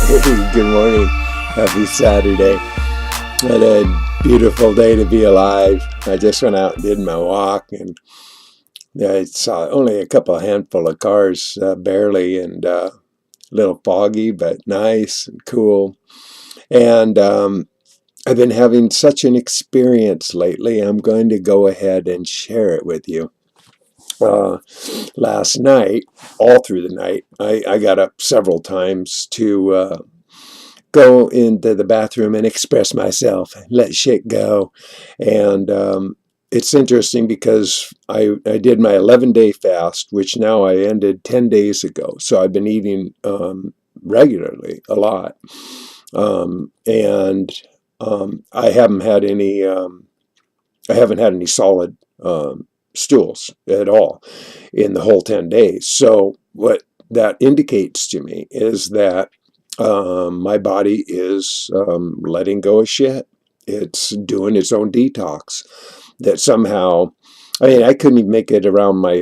Good morning. Happy Saturday. What a beautiful day to be alive. I just went out and did my walk, and I saw only a handful of cars, barely, and a little foggy, but nice and cool. And I've been having such an experience lately. I'm going to go ahead and share it with you. Last night, all through the night, I got up several times to go into the bathroom and express myself, let shit go. And it's interesting because I did my 11-day fast, which now I ended 10 days ago. So I've been eating regularly a lot. I haven't had any solid stools at all in the whole 10 days. So what that indicates to me is that my body is letting go of shit. It's doing its own detox. That somehow, I couldn't even make it around my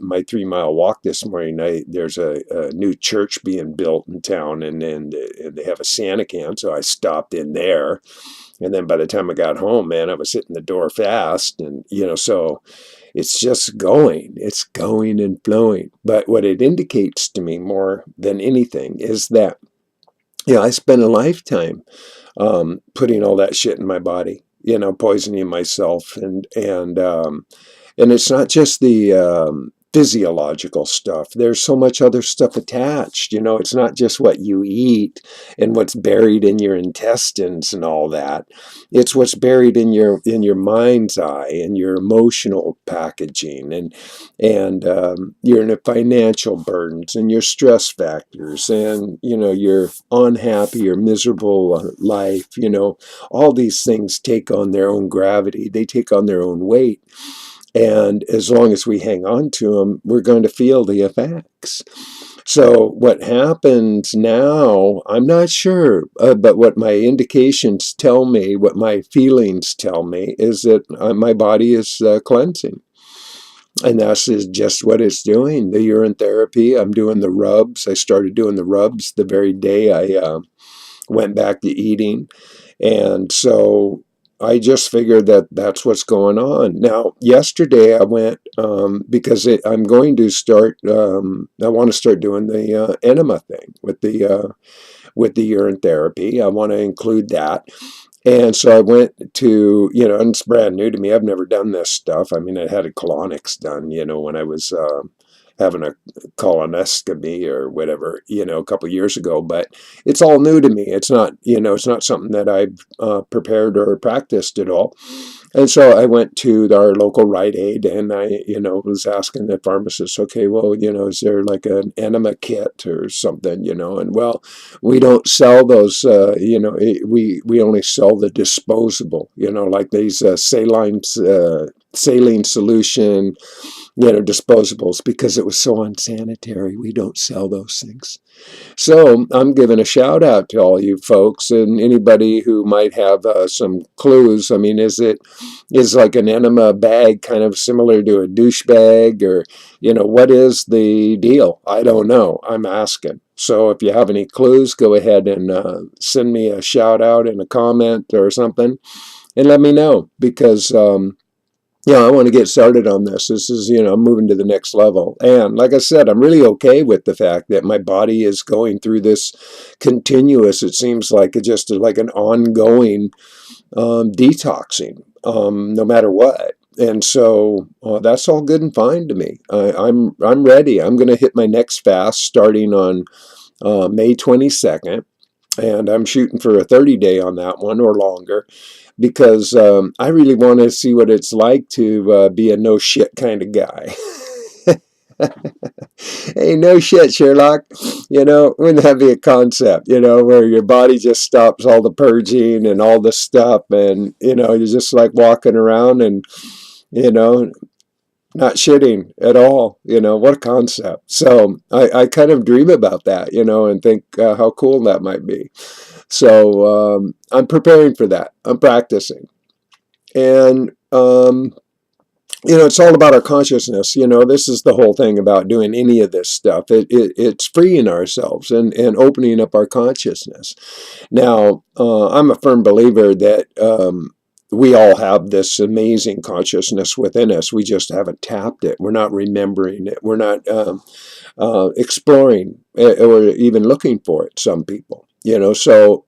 3-mile walk this morning. There's a new church being built in town, and they have a Santa can, so I stopped in there. And then by the time I got home, man, I was hitting the door fast, and so it's just going. It's going and flowing. But what it indicates to me more than anything is that I spent a lifetime putting all that shit in my body, poisoning myself, and it's not just the physiological stuff. There's so much other stuff attached. It's not just what you eat and what's buried in your intestines and all that. It's what's buried in your mind's eye and your emotional packaging and your financial burdens and your stress factors and your unhappy or miserable life. All these things take on their own gravity. They take on their own weight. And as long as we hang on to them, we're going to feel the effects. So what happens now, I'm not sure, but what my indications tell me, what my feelings tell me, is that my body is cleansing. And that's just what it's doing. The urine therapy, I'm doing the rubs. I started doing the rubs the very day I went back to eating. And so I just figured that that's what's going on. Now, yesterday I went, because I'm going to start, I want to start doing the enema thing with the urine therapy. I want to include that. And so I went to, and it's brand new to me. I've never done this stuff. I mean, I had a colonics done, when I was having a colonoscopy or whatever, a couple of years ago, but it's all new to me. It's not, it's not something that I've prepared or practiced at all. And so I went to our local Rite Aid, and I, was asking the pharmacist, okay, well, is there like an enema kit or something, and well, we don't sell those, we only sell the disposable, like these saline solution, disposables, because it was so unsanitary. We don't sell those things. So I'm giving a shout out to all you folks and anybody who might have some clues. I mean, is like an enema bag kind of similar to a douche bag, or, what is the deal? I don't know. I'm asking. So if you have any clues, go ahead and send me a shout out in a comment or something and let me know, because I want to get started on this. This is, I'm moving to the next level. And like I said, I'm really okay with the fact that my body is going through this continuous, it seems like it's just like an ongoing detoxing, no matter what. And so that's all good and fine to me. I'm ready. I'm going to hit my next fast starting on May 22nd. And I'm shooting for a 30-day on that one or longer, because I really want to see what it's like to be a no shit kind of guy. Hey, no shit, Sherlock. Wouldn't that be a concept, where your body just stops all the purging and all the stuff, and, you're just like walking around and, not shitting at all. What a concept. So I kind of dream about that, and think how cool that might be. So I'm preparing for that. I'm practicing. And it's all about our consciousness. This is the whole thing about doing any of this stuff. It's freeing ourselves and opening up our consciousness. Now, I'm a firm believer that we all have this amazing consciousness within us. We just haven't tapped it. We're not remembering it. We're not exploring or even looking for it. Some people, so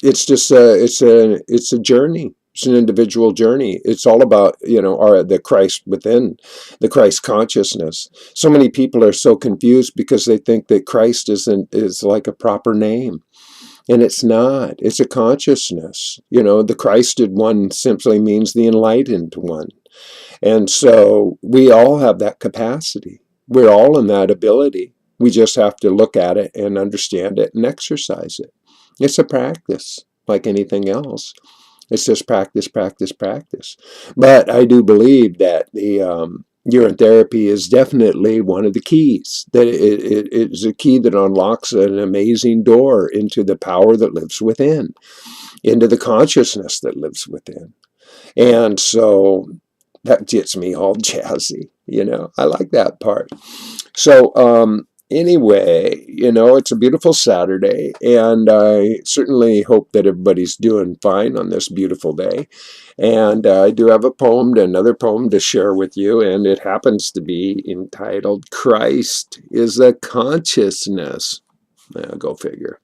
it's just it's a journey. It's an individual journey. It's all about, the Christ within, the Christ consciousness. So many people are so confused because they think that Christ is like a proper name. And it's not. It's a consciousness. The Christed one simply means the enlightened one. And so we all have that capacity. We're all in that ability. We just have to look at it and understand it and exercise it. It's a practice like anything else. It's just practice, practice, practice. But I do believe that the urine therapy is definitely one of the keys. That it is a key that unlocks an amazing door into the power that lives within, into the consciousness that lives within. And so that gets me all jazzy. I like that part. So anyway, it's a beautiful Saturday, and I certainly hope that everybody's doing fine on this beautiful day. And I do have another poem to share with you, and it happens to be entitled Christ is a Consciousness. Go figure.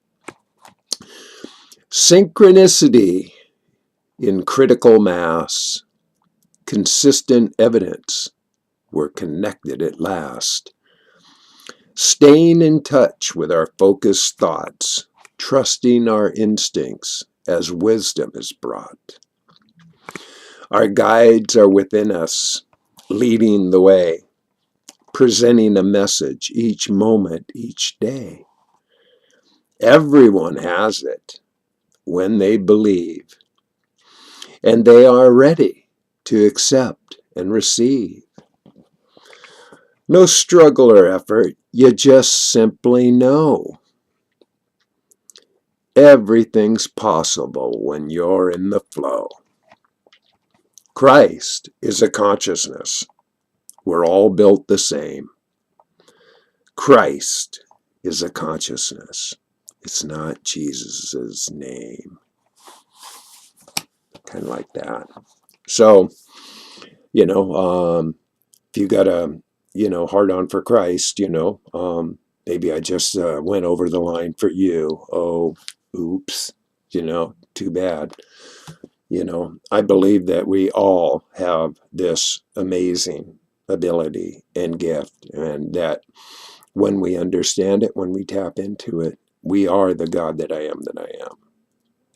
Synchronicity in critical mass, consistent evidence we're connected at last. Staying in touch with our focused thoughts, trusting our instincts as wisdom is brought. Our guides are within us, leading the way, presenting a message each moment, each day. Everyone has it when they believe, and they are ready to accept and receive. No struggle or effort, you just simply know. Everything's possible when you're in the flow. Christ is a consciousness. We're all built the same. Christ is a consciousness. It's not Jesus's name. Kind of like that. So, if you got a hard on for Christ, maybe I just went over the line for you. Oh, oops, too bad. I believe that we all have this amazing ability and gift, and that when we understand it, when we tap into it, we are the God that I am,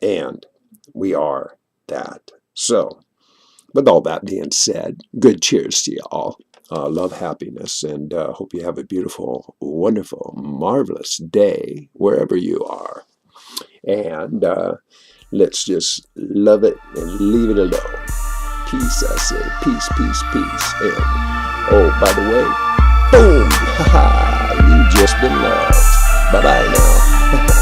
and we are that. So, with all that being said, good cheers to you all. Love, happiness, and hope you have a beautiful, wonderful, marvelous day wherever you are. And let's just love it and leave it alone. Peace, I say. Peace, peace, peace. And, oh, by the way, boom! Ha-ha! You've just been loved. Bye-bye now.